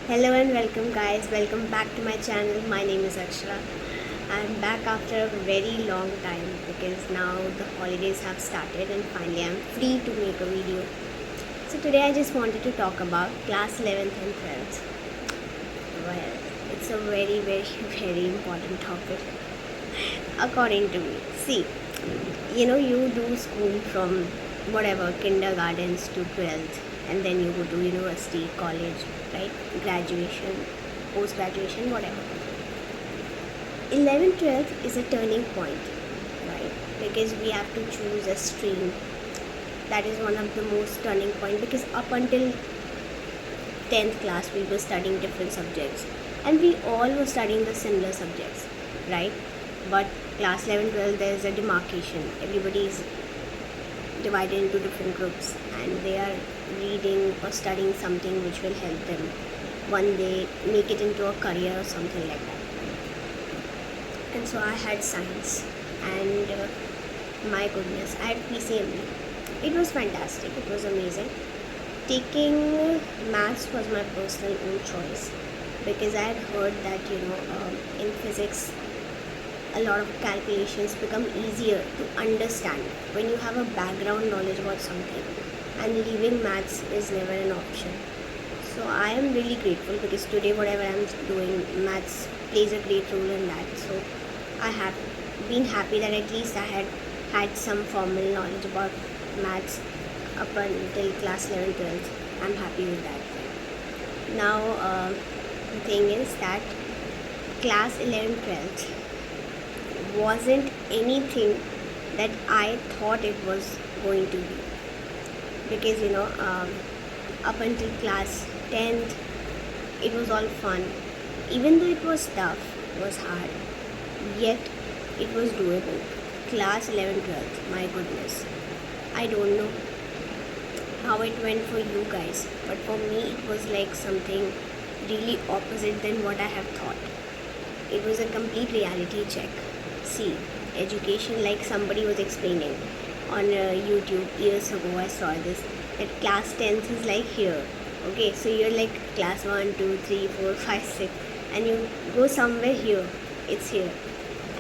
Hello and welcome guys, welcome back to my channel. My name is Akshara. I'm back after a very long time because now the holidays have started and finally I'm free to make a video. So today I just wanted to talk about class 11th and 12th. Well, it's a very very important topic according to me. See, you do school from whatever kindergartens to 12th and then you go to university, college, right? Graduation, post graduation, whatever. 11th, 12th is a turning point, right? Because we have to choose a stream. That is one of the most turning point because up until 10th class we were studying different subjects and we all were studying the similar subjects, right? But class 11, 12 there is a demarcation. Everybody is divided into different groups and they are reading or studying something which will help them one day make it into a career or something like that. And so I had science and my goodness, I had PCMB. It was fantastic, it was amazing. Taking maths was my personal own choice because I had heard that in physics a lot of calculations become easier to understand when you have a background knowledge about something, and leaving maths is never an option. So I am really grateful because today whatever I am doing, maths plays a great role in that. So I have been happy that at least I had some formal knowledge about maths up until class 11 12th. I'm happy with that. Now the thing is that class 11 12th wasn't anything that I thought it was going to be because up until class 10th it was all fun, even though it was tough, it was hard, yet it was doable. Class 11 12th, my goodness, I don't know how it went for you guys, but for me it was like something really opposite than what I have thought. It was a complete reality check. See, education, like somebody was explaining on YouTube years ago, I saw this, that class 10th is like here. Okay, so you're like class 1, 2, 3, 4, 5, 6, and you go somewhere here, it's here.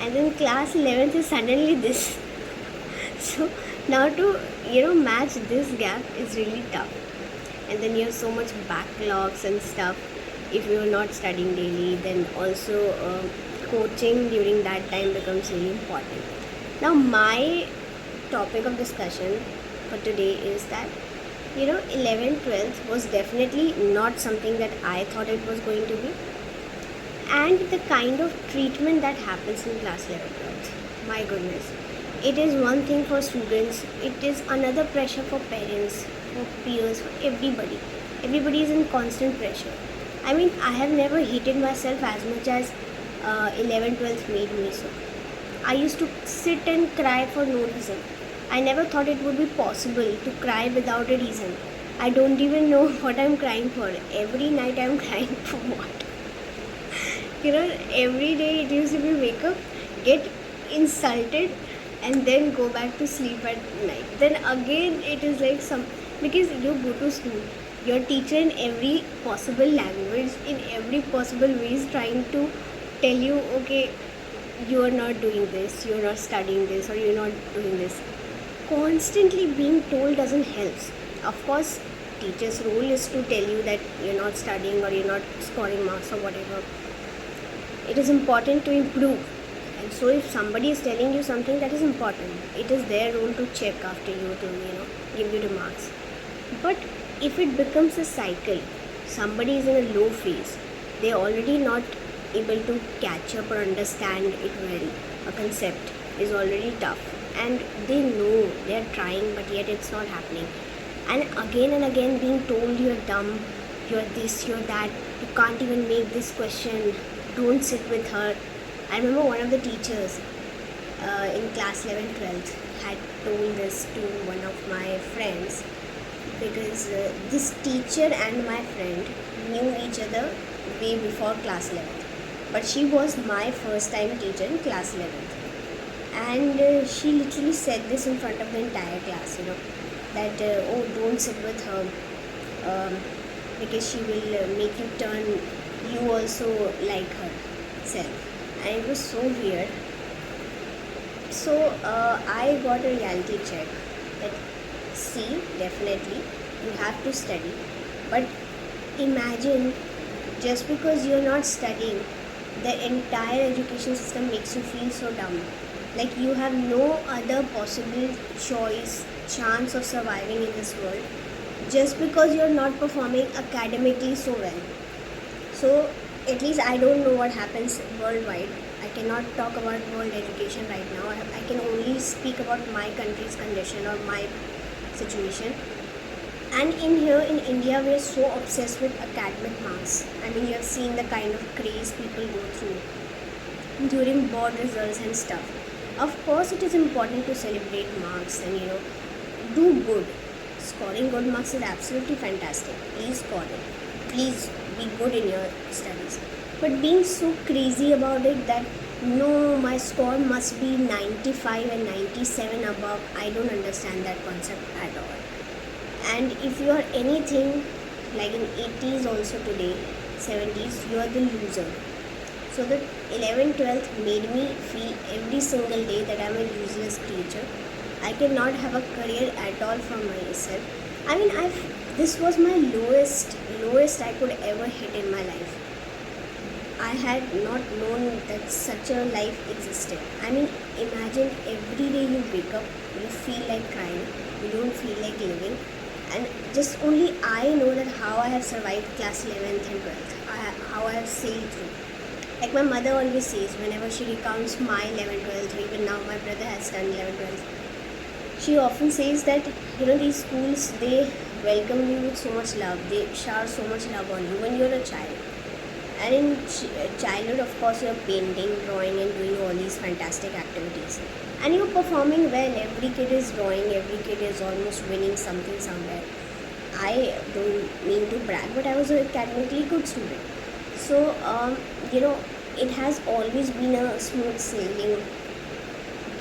And then class 11th is suddenly this. So now to match this gap is really tough. And then you have so much backlogs and stuff if you are not studying daily. Then also coaching during that time becomes really important. Now my topic of discussion for today is that 11th 12th was definitely not something that I thought it was going to be, and the kind of treatment that happens in class 11th 12th, my goodness, it is one thing for students, it is another pressure for parents, for peers, for everybody is in constant pressure. I mean, I have never hated myself as much as 11 12th made me so. I used to sit and cry for no reason. I never thought it would be possible to cry without a reason. I don't even know what I'm crying for. Every night I'm crying for what? Every day it used to be wake up, get insulted, and then go back to sleep at night. Then again it is like because you go to school, your teacher in every possible language, in every possible way is trying to tell you, okay, you are not doing this, you are not studying this, or you are not doing this. Constantly being told doesn't help. Of course, teacher's role is to tell you that you're not studying or you're not scoring marks or whatever. It is important to improve. And so if somebody is telling you something that is important, it is their role to check after you to, give you the marks. But if it becomes a cycle, somebody is in a low phase, they are already not able to catch up or understand it well. A concept is already tough and they know they are trying, but yet it's not happening. And again being told you're dumb, you're this, you're that, you can't even make this question, don't sit with her. I remember one of the teachers in class 11 12th had told this to one of my friends because this teacher and my friend knew each other way before class 11th, but she was my first time teacher in class 11th, and she literally said this in front of the entire class, that oh, don't sit with her, because she will make you turn you also like herself. And it was so weird. So I got a reality check that, see, definitely you have to study, but imagine, just because you're not studying, the entire education system makes you feel so dumb. Like you have no other possible choice, chance of surviving in this world, just because you're not performing academically so well. So at least I don't know what happens worldwide. I cannot talk about world education right now. I can only speak about my country's condition or my situation. And in here in India, we are so obsessed with academic marks. I mean, you have seen the kind of craze people go through during board results and stuff. Of course, it is important to celebrate marks and do good. Scoring good marks is absolutely fantastic. Please score it. Please be good in your studies. But being so crazy about it that no, my score must be 95 and 97 above, I don't understand that concept at all. And if you are anything like in 80s also today, 70s, you are the loser. So the 11th, 12th made me feel every single day that I'm a useless creature. I cannot have a career at all for myself. I mean, this was my lowest I could ever hit in my life. I had not known that such a life existed. I mean, imagine every day you wake up, you feel like crying, you don't feel like living. And just only I know that how I have survived class 11th and 12th, how I have sailed through. Like my mother always says, whenever she recounts my 11th, 12th, or even now my brother has done 11th, 12th, she often says that, these schools, they welcome you with so much love. They shower so much love on you when you're a child. And in childhood, of course, you're painting, drawing, and doing all these fantastic activities. And you're performing well. Every kid is drawing, every kid is almost winning something somewhere. I don't mean to brag, but I was an academically good student. So, it has always been a smooth sailing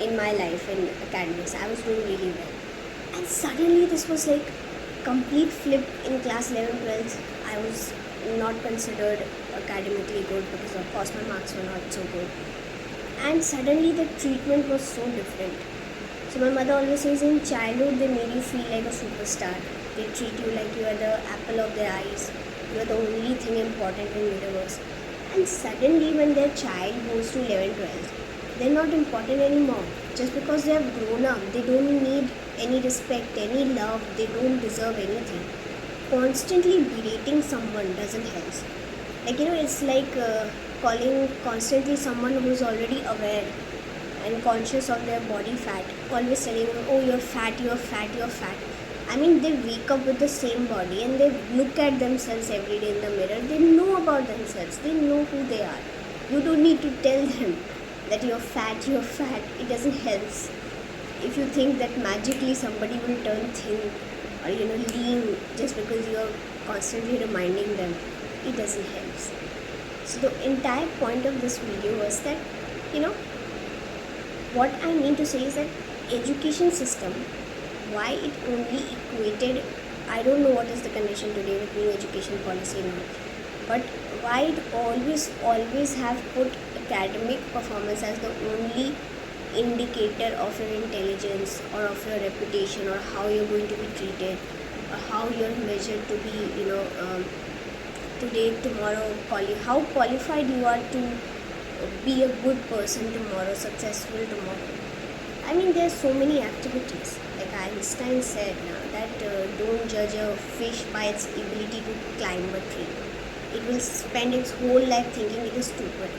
in my life in academics. I was doing really well. And suddenly, this was like complete flip in class 11, 12th. I was not considered academically good because of course my marks were not so good, and suddenly the treatment was so different. So my mother always says, in childhood they made you feel like a superstar. They treat you like you are the apple of their eyes, you are the only thing important in the universe. And suddenly when their child goes to 11, 12, they're not important anymore. Just because they have grown up, they don't need any respect, any love, they don't deserve anything. Constantly berating someone doesn't help. It's like calling constantly someone who's already aware and conscious of their body fat, always telling them, oh, you're fat, you're fat, you're fat. I mean, they wake up with the same body and they look at themselves every day in the mirror. They know about themselves, they know who they are. You don't need to tell them that you're fat, you're fat. It doesn't help. If you think that magically somebody will turn thin or lean just because you're constantly reminding them, it doesn't help. So the entire point of this video was that what I mean to say is that education system, why it only equated, I don't know what is the condition today with new education policy now, but why it always have put academic performance as the only indicator of your intelligence or of your reputation or how you're going to be treated or how you're measured to be today, tomorrow, how qualified you are to be a good person tomorrow, successful tomorrow. I mean, there are so many activities. Like Einstein said now that don't judge a fish by its ability to climb a tree. It will spend its whole life thinking it is stupid.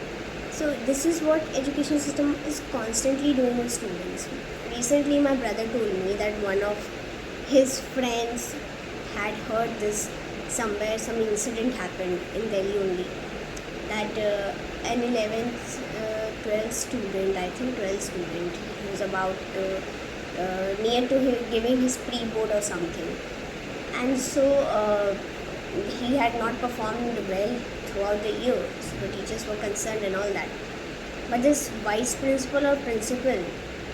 So this is what education system is constantly doing with students. Recently, my brother told me that one of his friends had heard this somewhere, some incident happened in Delhi only, that an 11th, 12th student, I think 12th student, he was about near to giving his pre-board or something, and so he had not performed well throughout the year, so the teachers were concerned and all that. But this vice principal or principal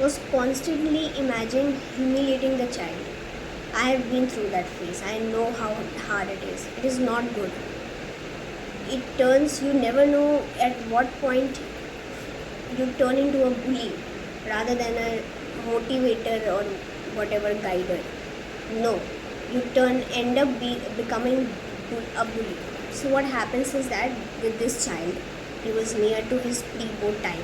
was constantly humiliating the child. I have been through that phase. I know how hard it is. It is not good. It turns, you never know at what point you turn into a bully rather than a motivator or whatever guider. No, you end up becoming a bully. So what happens is that with this child, he was near to his pre-board time,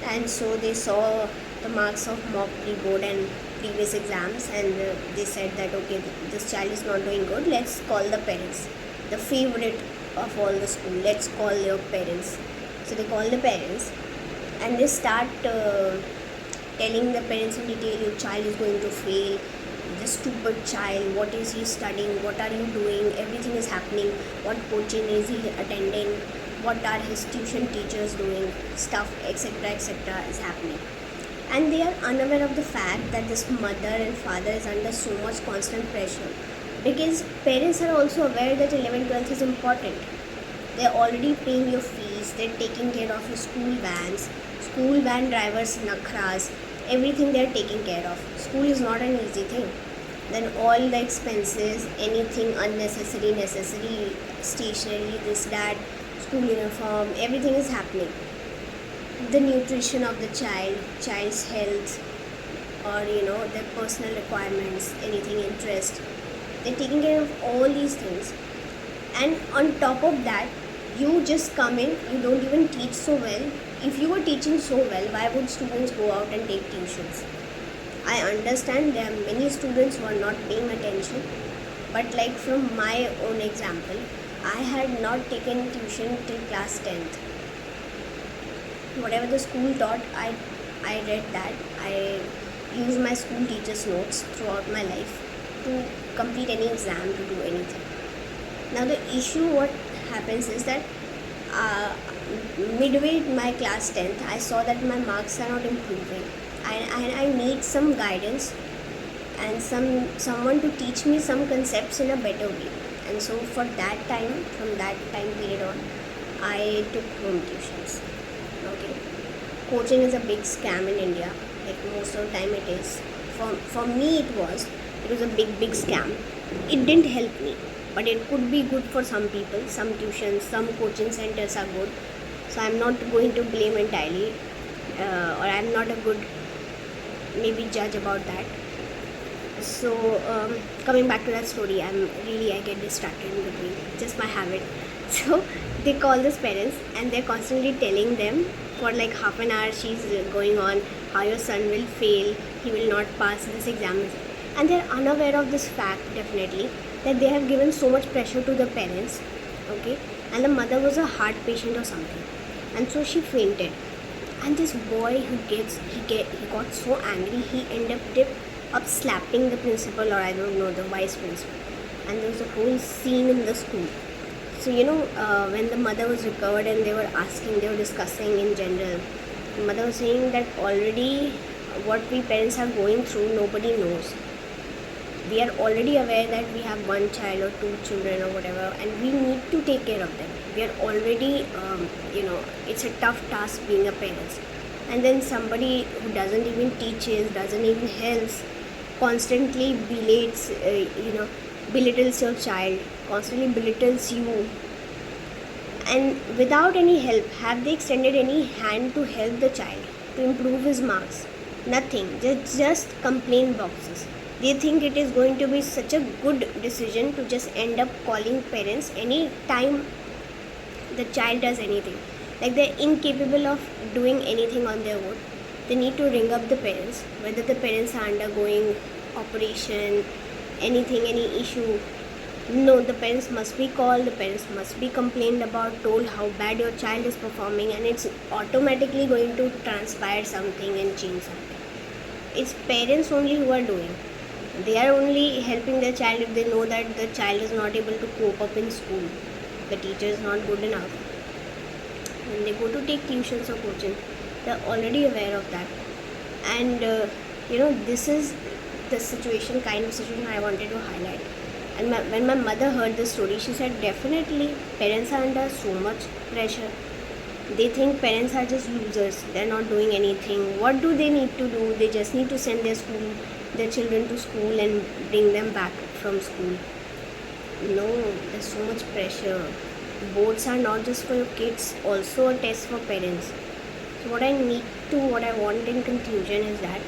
and so they saw the marks of mock pre-board and previous exams, and they said that okay, this child is not doing good. Let's call the parents, the favorite of all the school. Let's call your parents. So they call the parents, and they start telling the parents in detail, your child is going to fail, the stupid child, what is he studying, what are you doing, everything is happening, what coaching is he attending, what are his tuition teachers doing, stuff, etc., is happening. And they are unaware of the fact that this mother and father is under so much constant pressure, because parents are also aware that 11th 12th is important. They're already paying your fees, they're taking care of your school vans, school van drivers nakhras, everything they're taking care of. School is not an easy thing. Then all the expenses, anything unnecessary, necessary, stationery, this, that, school uniform, everything is happening. The nutrition of the child, child's health, or their personal requirements, anything, interest, they're taking care of all these things. And on top of that, you just come in, you don't even teach so well. If you were teaching so well, why would students go out and take tuitions? I understand there are many students who are not paying attention, but like from my own example, I had not taken tuition till class 10th. Whatever the school taught, I read that. I used my school teacher's notes throughout my life to complete any exam, to do anything. Now the issue, what happens is that midway in my class 10th, I saw that my marks are not improving. I need some guidance and someone to teach me some concepts in a better way. And so for that time, from that time period on, I took home tuitions. Okay, coaching is a big scam in India. Like most of the time it is. For me it was a big scam. It didn't help me, but it could be good for some people. Some tuitions, some coaching centers are good. So I'm not going to blame entirely, or I'm not a good maybe judge about that. So coming back to that story, I get distracted in between, just my habit. So they call these parents and they're constantly telling them for like half an hour, she's going on how your son will fail, he will not pass this exam, and they're unaware of this fact definitely, that they have given so much pressure to the parents. Okay, and the mother was a heart patient or something, and so she fainted. And this boy he got so angry, he ended up slapping the principal, or I don't know, the vice principal, and there was a whole scene in the school. So when the mother was recovered and they were discussing in general, the mother was saying that already what we parents are going through, nobody knows. We are already aware that we have one child or two children or whatever, and we need to take care of them. We are already, it's a tough task being a parent. And then somebody who doesn't even teaches, doesn't even helps, constantly belittles your child, constantly belittles you. And without any help, have they extended any hand to help the child, to improve his marks? Nothing, just complaint boxes. They think it is going to be such a good decision to just end up calling parents any time the child does anything. Like they're incapable of doing anything on their own. They need to ring up the parents, whether the parents are undergoing operation, anything, any issue. No, the parents must be called, the parents must be complained about, told how bad your child is performing, and it's automatically going to transpire something and change something. It's parents only who are doing. They are only helping their child if they know that the child is not able to cope up in school. The teacher is not good enough. When they go to take tuitions or coaching, they are already aware of that. And this is the kind of situation I wanted to highlight. And when my mother heard this story, she said definitely parents are under so much pressure. They think parents are just losers, they're not doing anything. What do they need to do? They just need to send their their children to school and bring them back from school. No, there's so much pressure. Boards are not just for your kids, also a test for parents. So what I want in conclusion is that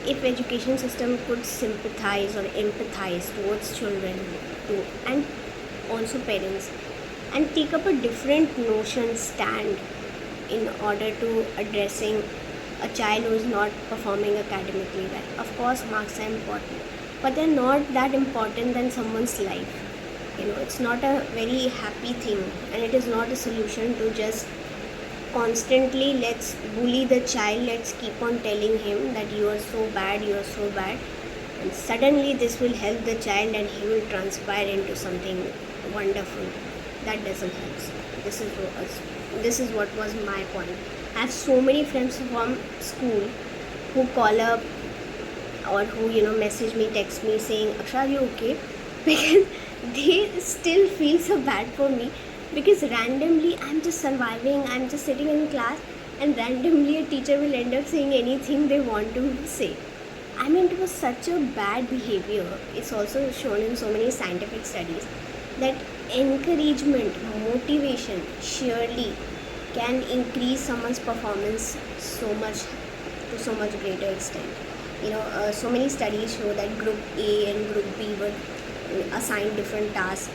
if education system could sympathize or empathize towards children too, and also parents, and take up a different notion stand in order to addressing a child who is not performing academically well. Of course, marks are important, but they're not that important than someone's life. It's not a very happy thing, and it is not a solution to just constantly let's bully the child, let's keep on telling him that you are so bad, you are so bad, and suddenly this will help the child and he will transpire into something wonderful. That doesn't help. This is what was my point. I have so many friends from school who call up or who message me, text me saying, Aksha, are you okay? Because they still feel so bad for me, because randomly I'm just surviving, I'm just sitting in class, and randomly a teacher will end up saying anything they want to say. I mean, it was such a bad behavior. It's also shown in so many scientific studies that encouragement, motivation surely can increase someone's performance so much, to so much greater extent. So many studies show that group A and group B were assigned different tasks,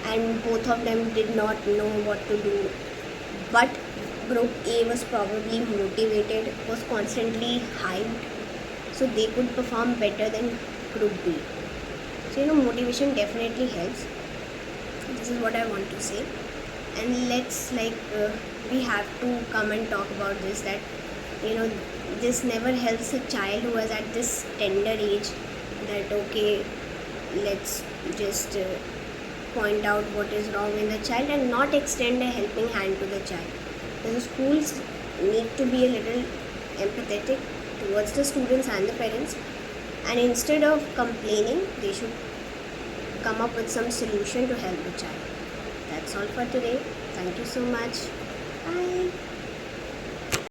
and both of them did not know what to do, but group A was probably motivated, was constantly hyped, so they could perform better than group B. So motivation definitely helps. This is what I want to say. And let's we have to come and talk about this, that this never helps a child who is at this tender age, that okay, let's just point out what is wrong in the child and not extend a helping hand to the child. The schools need to be a little empathetic towards the students and the parents, and instead of complaining, they should come up with some solution to help the child. That's all for today. Thank you so much. Bye.